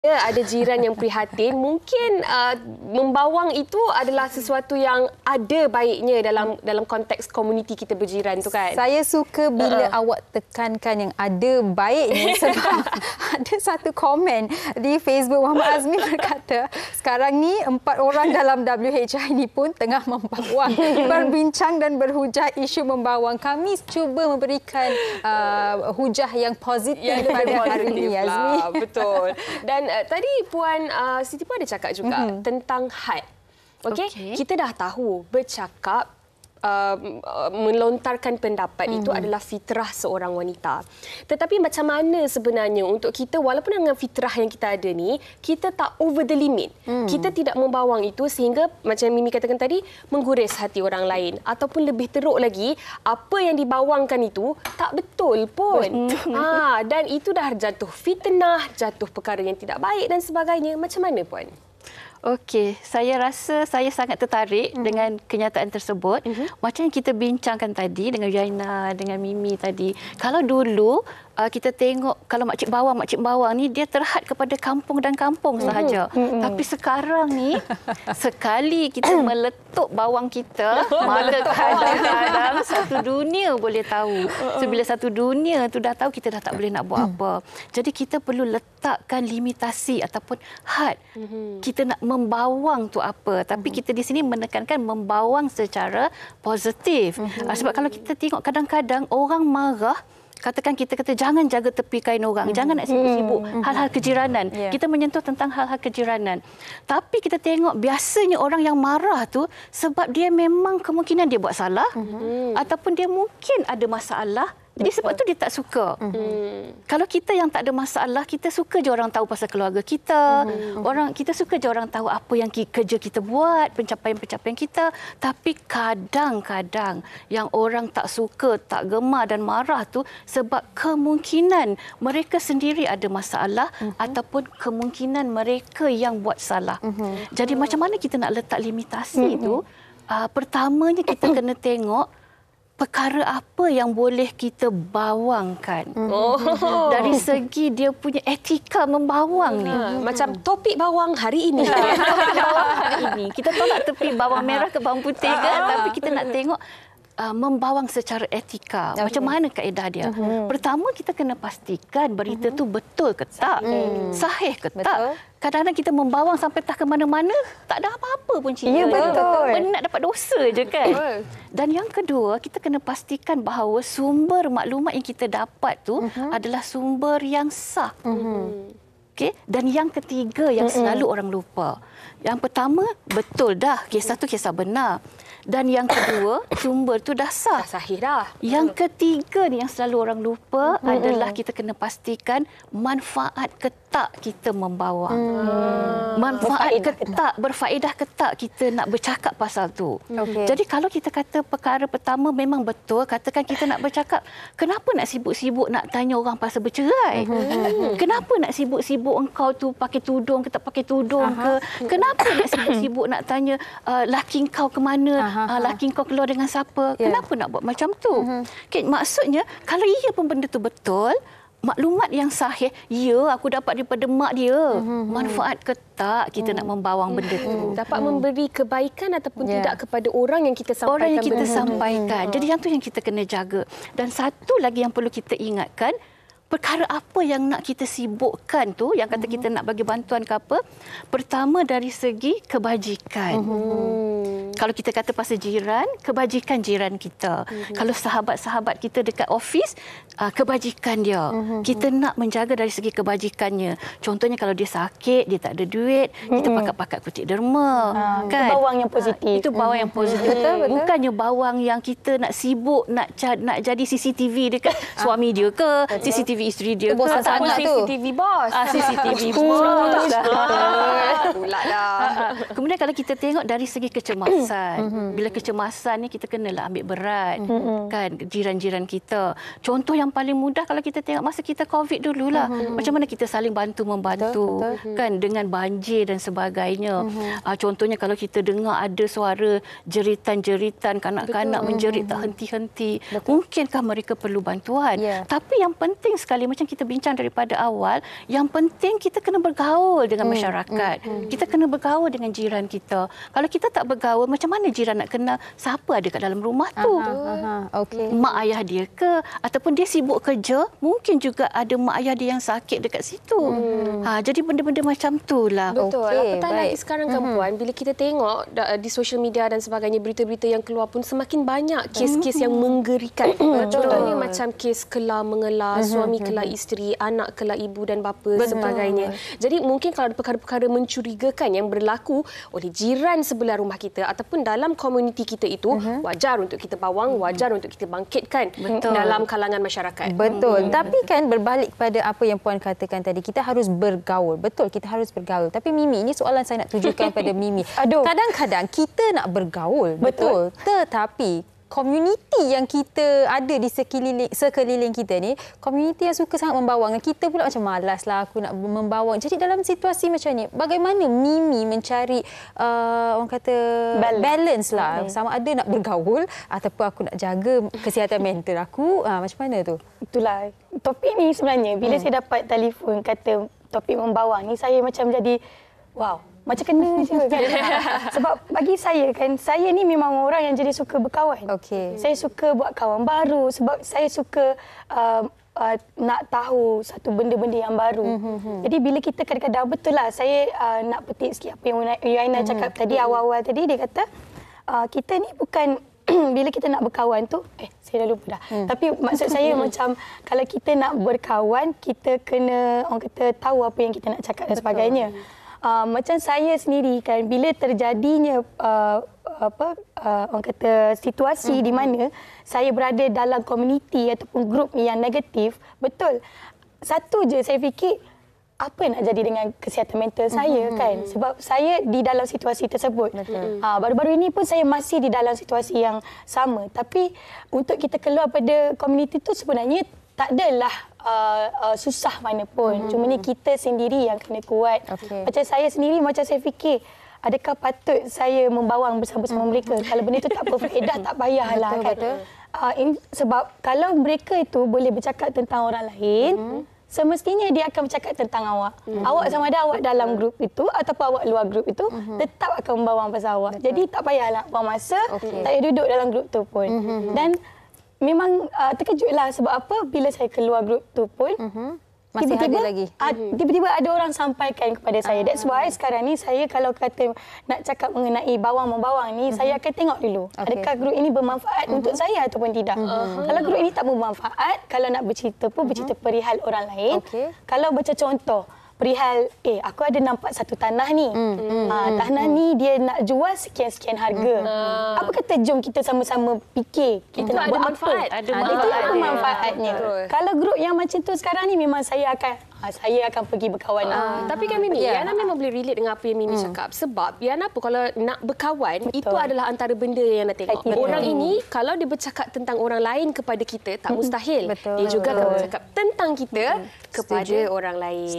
Ada jiran yang prihatin, mungkin membawang itu adalah sesuatu yang ada baiknya dalam konteks komuniti kita berjiran tu kan. Saya suka bila awak tekankan yang ada baiknya sebab ada satu komen di Facebook Muhammad Azmi berkata, sekarang ni 4 orang dalam WHI ni pun tengah membawang, berbincang dan berhujah isu membawang. Kami cuba memberikan hujah yang positif pada hari ini, Azmi. Betul. Dan tadi Puan Siti pun ada cakap juga tentang had. Okey, kita dah tahu bercakap, melontarkan pendapat itu adalah fitrah seorang wanita. Tetapi macam mana sebenarnya untuk kita, walaupun dengan fitrah yang kita ada ni, kita tak over the limit. Kita tidak membawang itu sehingga macam Mimi katakan tadi, mengguris hati orang lain. Ataupun lebih teruk lagi, apa yang dibawangkan itu tak betul pun. Dan itu dah jatuh fitnah, jatuh perkara yang tidak baik dan sebagainya. Macam mana Puan? Okey, saya rasa saya sangat tertarik dengan kenyataan tersebut. Macam yang kita bincangkan tadi dengan Yaina, dengan Mimi tadi. Kalau dulu kita tengok kalau makcik bawang ni dia terhad kepada kampung dan kampung sahaja. Tapi sekarang ni sekali kita meletup bawang kita, maka kadang-kadang satu dunia boleh tahu. So, bila satu dunia tu dah tahu, kita dah tak boleh nak buat apa. Jadi kita perlu letakkan limitasi ataupun had. Kita nak membawang tu apa, tapi kita di sini menekankan membawang secara positif. Sebab kalau kita tengok kadang-kadang orang marah, katakan kita kata jangan jaga tepi kain orang, jangan nak sibuk-sibuk hal-hal kejiranan. Kita menyentuh tentang hal-hal kejiranan. Tapi kita tengok biasanya orang yang marah tu sebab dia memang kemungkinan dia buat salah ataupun dia mungkin ada masalah. Jadi sebab tu dia tak suka. Kalau kita yang tak ada masalah, kita suka je orang tahu pasal keluarga kita. Kita suka je orang tahu apa yang kerja kita buat, pencapaian-pencapaian kita. Tapi kadang-kadang yang orang tak suka, tak gemar dan marah tu sebab kemungkinan mereka sendiri ada masalah ataupun kemungkinan mereka yang buat salah. Jadi macam mana kita nak letak limitasi tu? Pertamanya kita kena tengok perkara apa yang boleh kita bawangkan. Dari segi dia punya etika membawang ni. Macam topik bawang hari ini. Topik bawang hari ini. Kita tolak tepi bawang merah ke bawang putih kan, tapi kita nak tengok membawang secara etika. Macam mana kaedah dia? Pertama, kita kena pastikan berita tu betul ke tak? Sahih ke tak? Kadang-kadang kita membawang sampai tak ke mana-mana, tak ada apa-apa pun cerita. Ya, betul. Nak dapat dosa je kan? Dan yang kedua, kita kena pastikan bahawa sumber maklumat yang kita dapat tu adalah sumber yang sah. Okay? Dan yang ketiga yang selalu orang lupa. Yang pertama, betul dah, kisah tu kisah benar. Dan yang kedua, sumber tu dah sah. Sahih dah. Yang ketiga ni yang selalu orang lupa adalah kita kena pastikan manfaat ke tak kita membawang. Manfaat ke tak, berfaedah ke tak kita nak bercakap pasal tu. Jadi kalau kita kata perkara pertama memang betul, katakan kita nak bercakap, kenapa nak sibuk-sibuk nak tanya orang pasal bercerai? Kenapa nak sibuk-sibuk engkau tu pakai tudung ke tak pakai tudung ke? Kenapa nak sibuk-sibuk nak tanya laki kau ke mana? Laki kau keluar dengan siapa? Kenapa nak buat macam tu? Okay, maksudnya kalau ia pun benda tu betul, maklumat yang sahih, ya aku dapat daripada mak dia. Manfaat ke tak kita nak membawang benda tu? Dapat memberi kebaikan ataupun tidak kepada orang yang kita sampaikan. Orang yang kita sampaikan. Jadi yang tu yang kita kena jaga. Dan satu lagi yang perlu kita ingatkan, perkara apa yang nak kita sibukkan tu, yang kata kita nak bagi bantuan ke apa, pertama dari segi kebajikan. Kalau kita kata pasal jiran, kebajikan jiran kita. Kalau sahabat-sahabat kita dekat office, kebajikan dia. Kita nak menjaga dari segi kebajikannya. Contohnya kalau dia sakit, dia tak ada duit, kita pakat-pakat kucing derma. Kan? Itu bawang yang positif. Itu bawang yang positif. Bukannya bawang yang kita nak sibuk, nak jadi CCTV dekat suami dia ke, CCTV isteri dia ke. Bosan sangat tu. CCTV bos. CCTV bos. pula dah. Kemudian kalau kita tengok dari segi kecemasan, bila kecemasan ni kita kenalah ambil berat, kan, jiran-jiran kita. Contoh yang paling mudah kalau kita tengok masa kita COVID dululah, macam mana kita saling bantu-membantu, kan, dengan banjir dan sebagainya. Contohnya kalau kita dengar ada suara jeritan-jeritan kanak-kanak menjerit tak henti-henti, mungkinkah mereka perlu bantuan? Tapi yang penting sekali, macam kita bincang daripada awal, yang penting kita kena bergaul dengan masyarakat. Kita kena bergaul dengan jiran kita. Kalau kita tak bergaul, macam mana jiran nak kenal siapa ada kat dalam rumah tu? Mak ayah dia ke? Ataupun dia sibuk kerja, mungkin juga ada mak ayah dia yang sakit dekat situ. Jadi benda-benda macam tu lah. Betul. Apatah lagi sekarang kan Puan, bila kita tengok di social media dan sebagainya, berita-berita yang keluar pun semakin banyak kes-kes yang menggerikan. Contohnya macam kes kelar mengelar, suami kelar isteri, anak kelar ibu dan bapa, sebagainya. Jadi mungkin kalau ada perkara-perkara mencurigakan yang berlaku oleh jiran sebelah rumah kita ataupun dalam komuniti kita itu, wajar untuk kita bawang, wajar untuk kita bangkitkan dalam kalangan masyarakat. Betul. Tapi kan berbalik kepada apa yang Puan katakan tadi, kita harus bergaul. Betul, kita harus bergaul. Tapi Mimi, ini soalan saya nak tujukan pada Mimi. Kadang-kadang kita nak bergaul, betul. Tetapi komuniti yang kita ada di sekeliling kita ni, komuniti yang suka sangat membawang. Kita pula macam malaslah aku nak membawang. Jadi dalam situasi macam ni, bagaimana Mimi mencari orang kata balance lah, sama ada nak bergaul ataupun aku nak jaga kesihatan mental aku, macam mana tu? Itulah topik ni sebenarnya. Bila saya dapat telefon kata topik membawang ni, saya macam jadi wow, macam kena je kan. Sebab bagi saya kan, saya ni memang orang yang jadi suka berkawan. Saya suka buat kawan baru sebab saya suka nak tahu satu benda-benda yang baru. Jadi bila kita kadang-kadang, betul lah, saya nak petik sikit apa yang Yuaina cakap tadi, awal-awal tadi. Dia kata kita ni bukan bila kita nak berkawan tu, saya dah lupa dah. Tapi maksud saya macam kalau kita nak berkawan, kita kena orang kata tahu apa yang kita nak cakap dan sebagainya. Macam saya sendiri kan, bila terjadinya orang kata situasi di mana saya berada dalam komuniti ataupun grup yang negatif, betul. Satu je saya fikir, apa nak jadi dengan kesihatan mental saya kan? Sebab saya di dalam situasi tersebut. Baru-baru ini pun saya masih di dalam situasi yang sama. Tapi untuk kita keluar pada komuniti tu sebenarnya tak adalah susah mana pun. Cuma ni kita sendiri yang kena kuat. Macam saya sendiri, macam saya fikir, adakah patut saya membawang bersama-sama mereka? Kalau benda itu tak berfaedah, tak payahlah kan. Sebab kalau mereka itu boleh bercakap tentang orang lain, semestinya dia akan bercakap tentang awak. Awak sama ada awak dalam grup itu ataupun awak luar grup itu, tetap akan membawang pasal awak. Jadi tak payahlah buang masa, tak payah duduk dalam grup tu pun. Dan memang terkejutlah sebab apa, bila saya keluar grup tu pun masih ada lagi. Tiba-tiba ada orang sampaikan kepada saya. That's why sekarang ni saya kalau kata nak cakap mengenai bawang-membawang ni, saya akan tengok dulu. Adakah grup ini bermanfaat untuk saya ataupun tidak. Kalau grup ini tak bermanfaat, kalau nak bercerita pun bercerita perihal orang lain. Kalau baca contoh, perihal, aku ada nampak satu tanah ni. Tanah ni dia nak jual sekian-sekian harga. Apa kata jom kita sama-sama fikir kita itu nak ada buat manfaat. apa? Itu apa manfaatnya. Kalau grup yang macam tu sekarang ni memang saya akan pergi berkawan. Tapi kan Mimi, Yana memang boleh relate dengan apa yang Mimi cakap. Sebab Yana pun kalau nak berkawan, itu adalah antara benda yang nak tengok. Orang ini kalau dia bercakap tentang orang lain kepada kita, tak mustahil. Dia juga akan bercakap tentang kita kepada orang lain.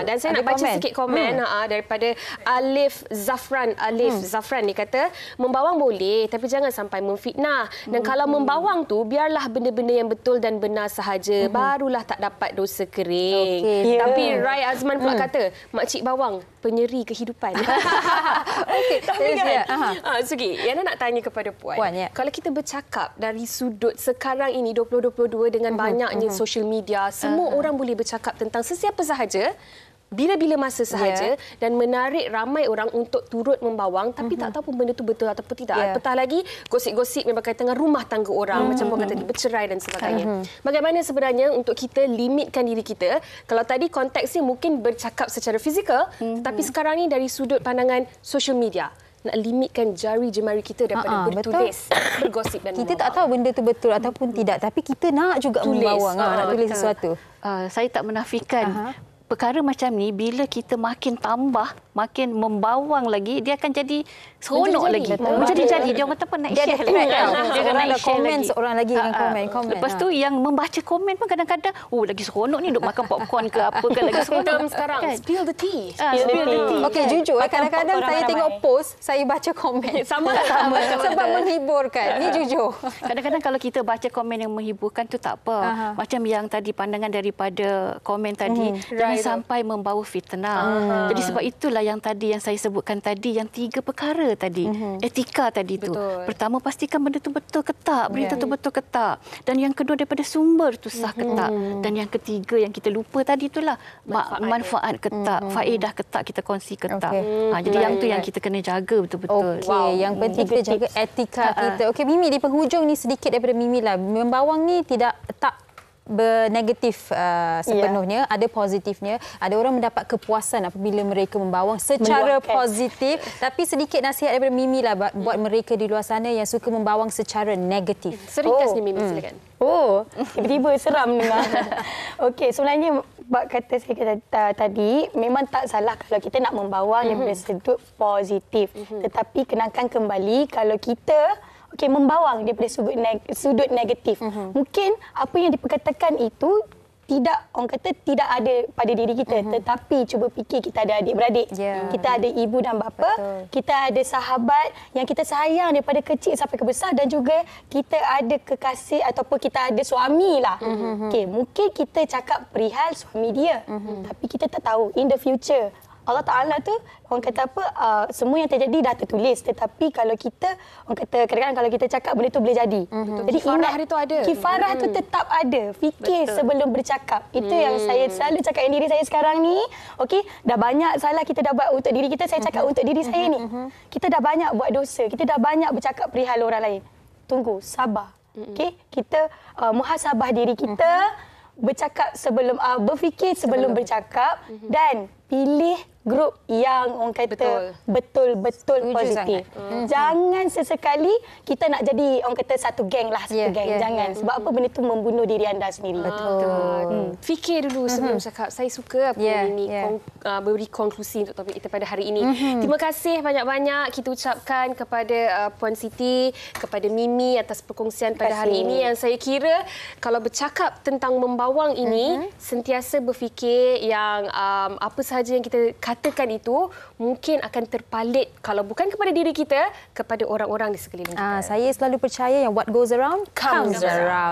Dan saya nak baca sikit komen daripada Alif Zafran. Zafran ni kata, membawang boleh tapi jangan sampai memfitnah. Dan kalau membawang tu, biarlah benda-benda yang betul dan benar sahaja. Barulah tak dapat dosa kering. Tapi Rai Azman pula kata, makcik bawang, penyeri kehidupan. Tapi kan, Sugi, Yana nak tanya kepada Puan. Kalau kita bercakap dari sudut sekarang ini, 2022 dengan banyaknya social media, semua orang boleh bercakap tentang sesiapa sahaja, bila-bila masa sahaja dan menarik ramai orang untuk turut membawang, tapi tak tahu pun benda itu betul ataupun tidak. Apatah lagi gosip-gosip yang berkaitan dengan rumah tangga orang, macam orang kata bercerai dan sebagainya. Bagaimana sebenarnya untuk kita limitkan diri kita? Kalau tadi konteksnya mungkin bercakap secara fizikal, tetapi sekarang ni dari sudut pandangan social media, nak limitkan jari jemari kita daripada bertulis, bergosip dan kita tak tahu benda itu betul ataupun tidak, tapi kita nak juga membawang, nak tulis sesuatu. Saya tak menafikan perkara macam ni, bila kita makin tambah makin membawang lagi, dia akan jadi seronok lagi. Menjadi-jadi. Dia orang kata apa, nak Dia ada share thread lagi. tau. Dia Seorang nak dah share komen, lagi. seorang lagi dengan komen. Lepas tu yang membaca komen pun kadang-kadang, lagi seronok ni duk makan popcorn ke apa ke, lagi seronok. Term sekarang, spill the tea. Spill the tea. Okey, jujur kadang-kadang orang saya ramai. tengok post, saya baca komen. Sama. Sebab menghiburkan. Ni jujur. Kadang-kadang kalau kita baca komen yang menghiburkan tu tak apa. Macam yang tadi pandangan daripada komen tadi, jangan sampai membawa fitnah. Jadi sebab itulah yang tadi yang saya sebutkan tadi, yang 3 perkara tadi. Etika tadi tu. Pertama, pastikan benda tu betul ketak, berita tu betul ketak. Dan yang kedua, daripada sumber tu sah ketak. Dan yang ketiga yang kita lupa tadi itulah manfaat ketak, faedah ketak, kita kongsi ketak. Jadi yang tu yang kita kena jaga betul-betul. Okey, yang penting kita jaga etika kita. Okey, Mimi, di penghujung ni sedikit daripada Mimi lah. Membawang ni tak bernegatif sepenuhnya, ada positifnya. Ada orang mendapat kepuasan apabila mereka membawang secara positif, tapi sedikit nasihat daripada Mimi lah buat mereka di luar sana yang suka membawang secara negatif. Seringkas ni Mimi, silakan. Tiba-tiba seram dengar. Okey, sebenarnya bab kata saya kata tadi, memang tak salah kalau kita nak membawang daripada sudut positif. Tetapi kenakan kembali kalau kita membawang daripada sudut negatif. Mungkin apa yang diperkatakan itu tidak ada pada diri kita, tetapi cuba fikir kita ada adik-beradik, kita ada ibu dan bapa, kita ada sahabat yang kita sayang daripada kecil sampai ke besar, dan juga kita ada kekasih ataupun kita ada suami lah. Mungkin kita cakap perihal suami dia, tapi kita tak tahu in the future Allah Ta'ala tu, orang kata apa, semua yang terjadi dah tertulis. Tetapi kalau kita, orang kata kadang-kadang kalau kita cakap benda tu boleh jadi. Jadi kifarah itu ada. Kifarah tu tetap ada. Fikir sebelum bercakap. Itu yang saya selalu cakap dengan diri saya sekarang ni. Okey, dah banyak salah kita dah buat untuk diri kita. Saya cakap untuk diri saya ni. Kita dah banyak buat dosa. Kita dah banyak bercakap perihal orang lain. Tunggu, sabar. Okey, kita muhasabah diri kita. Bercakap sebelum berfikir sebelum bercakap, dan pilih grup yang orang kata betul-betul positif. Jangan sesekali kita nak jadi orang kata satu geng lah, geng. Jangan. Sebab apa, benda tu membunuh diri anda sendiri. Fikir dulu sebelum cakap. Saya suka apa ini beri konklusi untuk topik kita pada hari ini. Terima kasih banyak-banyak kita ucapkan kepada Puan Siti, kepada Mimi atas perkongsian pada hari ini, yang saya kira kalau bercakap tentang membawang ini, sentiasa berfikir yang apa sahaja yang kita katakan itu mungkin akan terpalit, kalau bukan kepada diri kita, kepada orang-orang di sekeliling kita. Saya selalu percaya yang what goes around comes around.